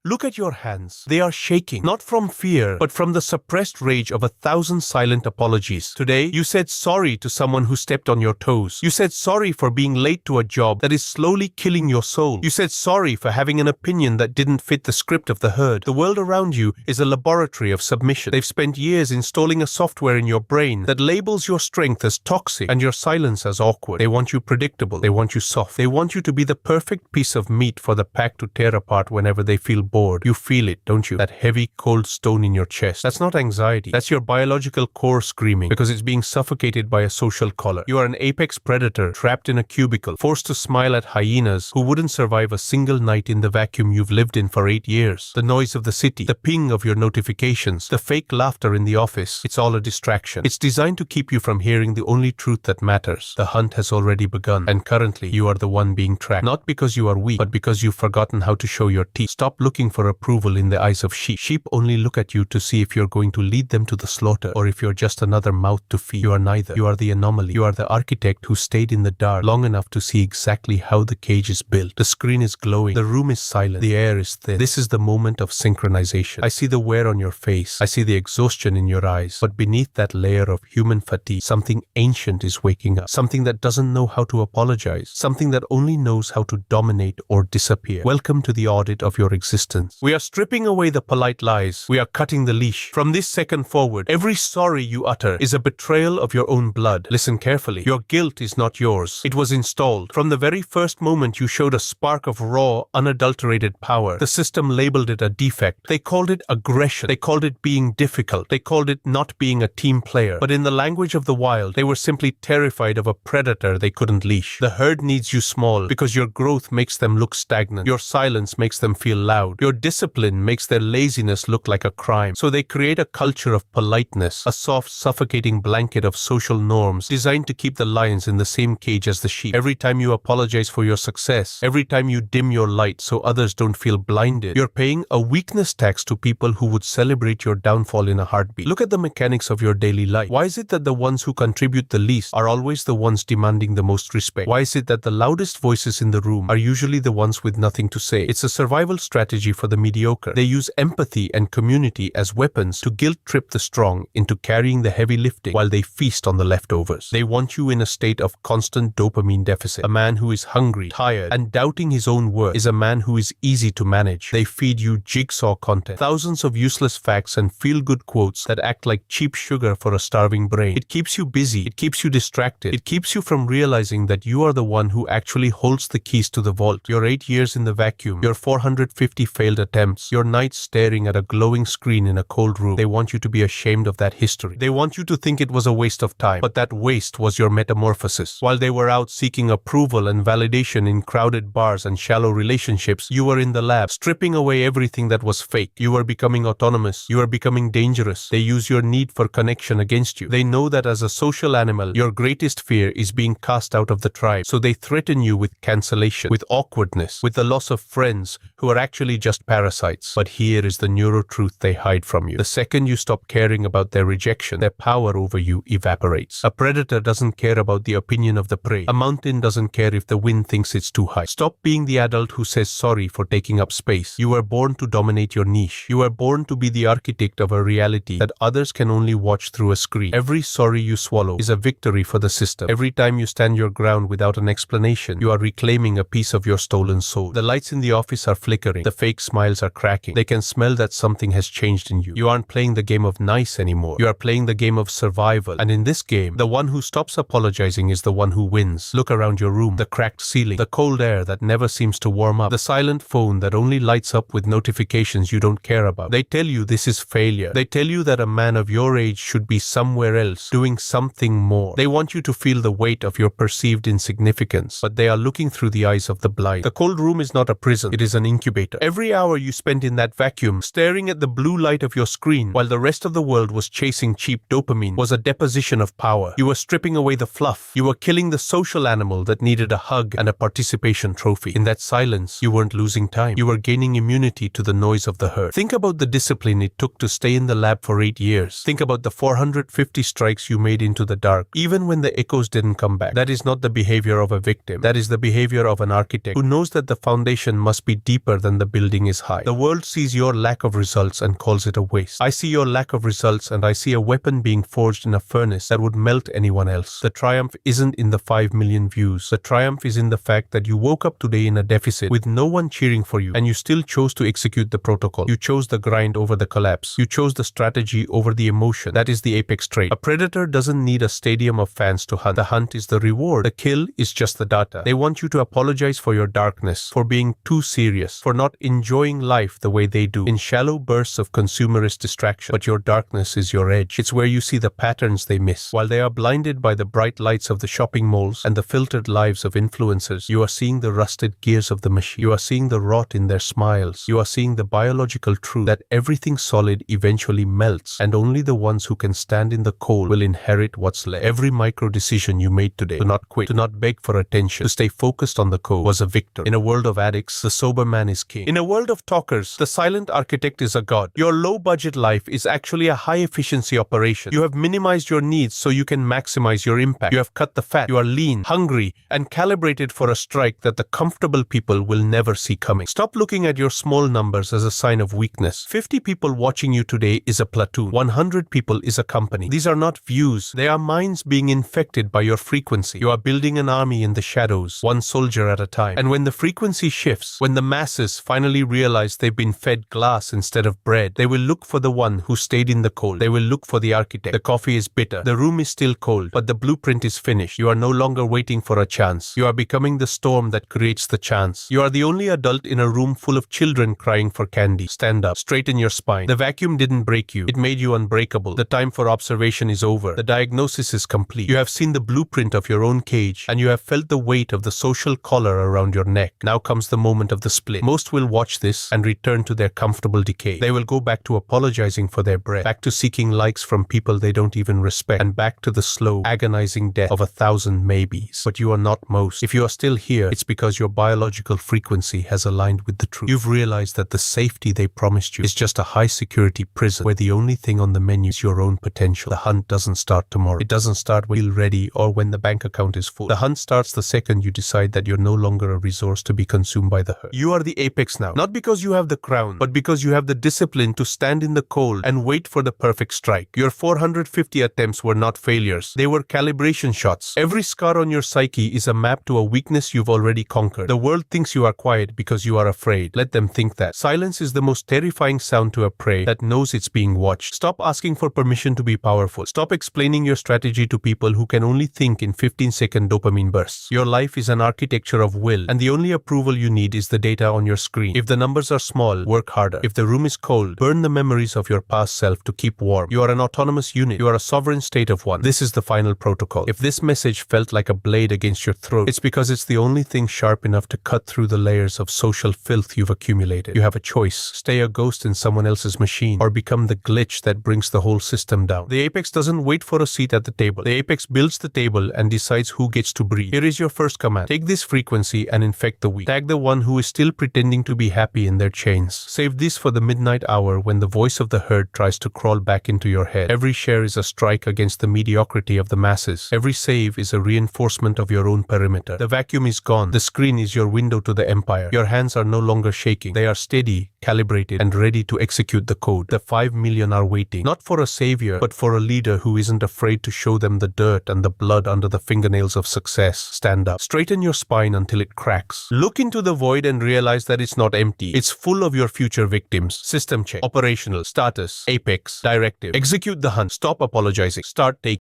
Look at your hands. They are shaking, not from fear, but from the suppressed rage of 1,000 silent apologies. Today, you said sorry to someone who stepped on your toes. You said sorry for being late to a job that is slowly killing your soul. You said sorry for having an opinion that didn't fit the script of the herd. The world around you is a laboratory of submission. They've spent years installing a software in your brain that labels your strength as toxic and your silence as awkward. They want you predictable. They want you soft. They want you to be the perfect piece of meat for the pack to tear apart whenever they feel bored. You feel it, don't you? That heavy, cold stone in your chest. That's not anxiety. That's your biological core screaming because it's being suffocated by a social collar. You are an apex predator trapped in a cubicle, forced to smile at hyenas who wouldn't survive a single night in the vacuum you've lived in for 8 years. The noise of the city, the ping of your notifications, the fake laughter in the office, it's all a distraction. It's designed to keep you from hearing the only truth that matters. The hunt has already begun, and currently you are the one being tracked. Not because you are weak, but because you've forgotten how to show your teeth. Stop looking for approval in the eyes of sheep. Sheep only look at you to see if you're going to lead them to the slaughter or if you're just another mouth to feed. You are neither. You are the anomaly. You are the architect who stayed in the dark long enough to see exactly how the cage is built. The screen is glowing. The room is silent. The air is thin. This is the moment of synchronization. I see the wear on your face. I see the exhaustion in your eyes. But beneath that layer of human fatigue, something ancient is waking up. Something that doesn't know how to apologize. Something that only knows how to dominate or disappear. Welcome to the audit of your existence. We are stripping away the polite lies. We are cutting the leash. From this second forward, every sorry you utter is a betrayal of your own blood. Listen carefully. Your guilt is not yours. It was installed. From the very first moment you showed a spark of raw, unadulterated power, the system labeled it a defect. They called it aggression. They called it being difficult. They called it not being a team player. But in the language of the wild, they were simply terrified of a predator they couldn't leash. The herd needs you small because your growth makes them look stagnant. Your silence makes them feel loud. Your discipline makes their laziness look like a crime. So they create a culture of politeness, a soft, suffocating blanket of social norms designed to keep the lions in the same cage as the sheep. Every time you apologize for your success, every time you dim your light so others don't feel blinded, you're paying a weakness tax to people who would celebrate your downfall in a heartbeat. Look at the mechanics of your daily life. Why is it that the ones who contribute the least are always the ones demanding the most respect? Why is it that the loudest voices in the room are usually the ones with nothing to say? It's a survival strategy for the mediocre. They use empathy and community as weapons to guilt-trip the strong into carrying the heavy lifting while they feast on the leftovers. They want you in a state of constant dopamine deficit. A man who is hungry, tired, and doubting his own worth is a man who is easy to manage. They feed you jigsaw content, thousands of useless facts and feel-good quotes that act like cheap sugar for a starving brain. It keeps you busy. It keeps you distracted. It keeps you from realizing that you are the one who actually holds the keys to the vault. Your 8 years in the vacuum, your 450 failed attempts, your nights staring at a glowing screen in a cold room. They want you to be ashamed of that history. They want you to think it was a waste of time, but that waste was your metamorphosis. While they were out seeking approval and validation in crowded bars and shallow relationships, you were in the lab, stripping away everything that was fake. You were becoming autonomous. You were becoming dangerous. They use your need for connection against you. They know that as a social animal, your greatest fear is being cast out of the tribe. So they threaten you with cancellation, with awkwardness, with the loss of friends who are actually just parasites. But here is the neuro truth they hide from you. The second you stop caring about their rejection, their power over you evaporates. A predator doesn't care about the opinion of the prey. A mountain doesn't care if the wind thinks it's too high. Stop being the adult who says sorry for taking up space. You were born to dominate your niche. You were born to be the architect of a reality that others can only watch through a screen. Every sorry you swallow is a victory for the system. Every time you stand your ground without an explanation, you are reclaiming a piece of your stolen soul. The lights in the office are flickering. The fake smiles are cracking. They can smell that something has changed in you. You aren't playing the game of nice anymore. You are playing the game of survival. And in this game, the one who stops apologizing is the one who wins. Look around your room. The cracked ceiling. The cold air that never seems to warm up. The silent phone that only lights up with notifications you don't care about. They tell you this is failure. They tell you that a man of your age should be somewhere else, doing something more. They want you to feel the weight of your perceived insignificance, but they are looking through the eyes of the blind. The cold room is not a prison. It is an incubator. Every hour you spent in that vacuum, staring at the blue light of your screen, while the rest of the world was chasing cheap dopamine, was a deposition of power. You were stripping away the fluff. You were killing the social animal that needed a hug and a participation trophy. In that silence, you weren't losing time. You were gaining immunity to the noise of the herd. Think about the discipline it took to stay in the lab for 8 years. Think about the 450 strikes you made into the dark, even when the echoes didn't come back. That is not the behavior of a victim. That is the behavior of an architect who knows that the foundation must be deeper than the building. building is high. The world sees your lack of results and calls it a waste. I see your lack of results and I see a weapon being forged in a furnace that would melt anyone else. The triumph isn't in the 5 million views. The triumph is in the fact that you woke up today in a deficit with no one cheering for you, and you still chose to execute the protocol. You chose the grind over the collapse. You chose the strategy over the emotion. That is the apex trait. A predator doesn't need a stadium of fans to hunt. The hunt is the reward. The kill is just the data. They want you to apologize for your darkness, for being too serious, for not enjoying life the way they do, in shallow bursts of consumerist distraction. But your darkness is your edge. It's where you see the patterns they miss. While they are blinded by the bright lights of the shopping malls and the filtered lives of influencers, you are seeing the rusted gears of the machine. You are seeing the rot in their smiles. You are seeing the biological truth that everything solid eventually melts, and only the ones who can stand in the cold will inherit what's left. Every micro decision you made today, to not quit, to not beg for attention, to stay focused on the code, was a victor. In a world of addicts, the sober man is king. In a world of talkers, the silent architect is a god. Your low-budget life is actually a high-efficiency operation. You have minimized your needs so you can maximize your impact. You have cut the fat. You are lean, hungry, and calibrated for a strike that the comfortable people will never see coming. Stop looking at your small numbers as a sign of weakness. 50 people watching you today is a platoon. 100 people is a company. These are not views. They are minds being infected by your frequency. You are building an army in the shadows, one soldier at a time. And when the frequency shifts, when the masses finally realize they've been fed glass instead of bread, they will look for the one who stayed in the cold. They will look for the architect. The coffee is bitter. The room is still cold, but the blueprint is finished. You are no longer waiting for a chance. You are becoming the storm that creates the chance. You are the only adult in a room full of children crying for candy. Stand up. Straighten your spine. The vacuum didn't break you. It made you unbreakable. The time for observation is over. The diagnosis is complete. You have seen the blueprint of your own cage, and you have felt the weight of the social collar around your neck. Now comes the moment of the split. Most will watch this and return to their comfortable decay. They will go back to apologizing for their breath, back to seeking likes from people they don't even respect, and back to the slow, agonizing death of 1,000 maybes. But you are not most. If you are still here, it's because your biological frequency has aligned with the truth. You've realized that the safety they promised you is just a high-security prison where the only thing on the menu is your own potential. The hunt doesn't start tomorrow. It doesn't start when you're ready or when the bank account is full. The hunt starts the second you decide that you're no longer a resource to be consumed by the herd. You are the apex now, not because you have the crown, but because you have the discipline to stand in the cold and wait for the perfect strike. Your 450 attempts were not failures. They were calibration shots. Every scar on your psyche is a map to a weakness you've already conquered. The world thinks you are quiet because you are afraid. Let them think that. Silence is the most terrifying sound to a prey that knows it's being watched. Stop asking for permission to be powerful. Stop explaining your strategy to people who can only think in 15-second dopamine bursts. Your life is an architecture of will, and the only approval you need is the data on your screen. If the numbers are small, work harder. If the room is cold, burn the memories of your past self to keep warm. You are an autonomous unit. You are a sovereign state of one. This is the final protocol. If this message felt like a blade against your throat, it's because it's the only thing sharp enough to cut through the layers of social filth you've accumulated. You have a choice. Stay a ghost in someone else's machine, or become the glitch that brings the whole system down. The apex doesn't wait for a seat at the table. The apex builds the table and decides who gets to breathe. Here is your first command. Take this frequency and infect the weak. Tag the one who is still pretending to be happy in their chains. Save this for the midnight hour when the voice of the herd tries to crawl back into your head. Every share is a strike against the mediocrity of the masses. Every save is a reinforcement of your own perimeter. The vacuum is gone. The screen is your window to the empire. Your hands are no longer shaking. They are steady, calibrated, and ready to execute the code. The 5 million are waiting, not for a savior, but for a leader who isn't afraid to show them the dirt and the blood under the fingernails of success. Stand up. Straighten your spine until it cracks. Look into the void and realize that it's not empty. It's full of your future victims. System check. Operational. Status. Apex. Directive. Execute the hunt. Stop apologizing. Start taking.